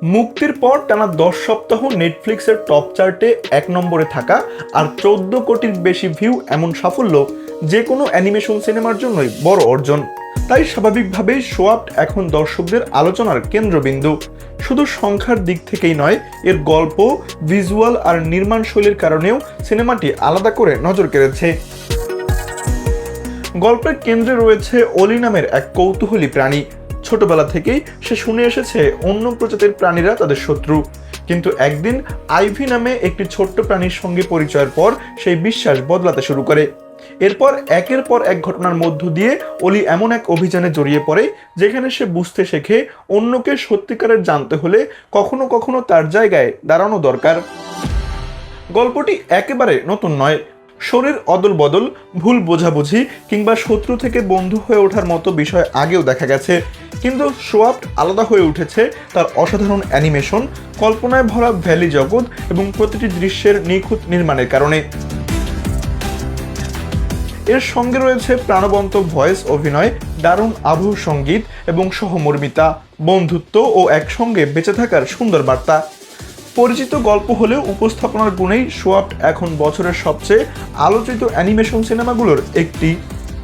মুক্তির পর টানা 10 সপ্তাহ নেটফ্লিক্সের টপ চার্টে 1 নম্বরে থাকা আর 14 কোটির বেশি ভিউ এমন সাফল্য যে কোনো অ্যানিমেশন সিনেমার জন্যই বড় অর্জন। তাই স্বাভাবিকভাবেই শোয়াপ্ট এখন দর্শকদের আলোচনার কেন্দ্রবিন্দু। শুধু সংখ্যার দিক থেকেই নয়, এর গল্প, ভিজুয়াল আর নির্মাণ শৈলীর কারণেও সিনেমাটি আলাদা করে নজর কেড়েছে। গল্পের কেন্দ্রে রয়েছে অলি নামের এক কৌতূহলী প্রাণী। ছোটবেলা থেকেই সে শুনে এসেছে অন্য প্রজাতির প্রাণীরা তাদের শত্রু, কিন্তু একদিন আইভি নামে একটি ছোট্ট প্রাণীর সঙ্গে পরিচয়ের পর সেই বিশ্বাস বদলাতে শুরু করে। এরপর একের পর এক ঘটনার মধ্য দিয়ে অলি এমন এক অভিযানে জড়িয়ে পড়ে যেখানে সে বুঝতে শেখে অন্যকে সত্যিকারের জানতে হলে কখনো কখনো তার জায়গায় দাঁড়ানো দরকার। গল্পটি একেবারে নতুন নয়। শরীর অদল বদল, ভুল বোঝাবুঝি কিংবা শত্রু থেকে বন্ধু হয়ে ওঠার মতো বিষয় আগেও দেখা গেছে, কিন্তু শোয়াপ্ট আলাদা হয়ে উঠেছে তার অসাধারণ অ্যানিমেশন, কল্পনায় ভরা ভ্যালি জগৎ এবং প্রতিটি দৃশ্যের নিখুঁত নির্মাণের কারণে। এর সঙ্গে রয়েছে প্রাণবন্ত ভয়েস অভিনয়, দারুণ আবহ সঙ্গীত এবং সহমর্মিতা, বন্ধুত্ব ও একসঙ্গে বেঁচে থাকার সুন্দর বার্তা। পরিচিত গল্প হলেও উপস্থাপনার গুণেই শোয়াপ্ট এখন বছরের সবচেয়ে আলোচিত অ্যানিমেশন সিনেমাগুলোর একটি।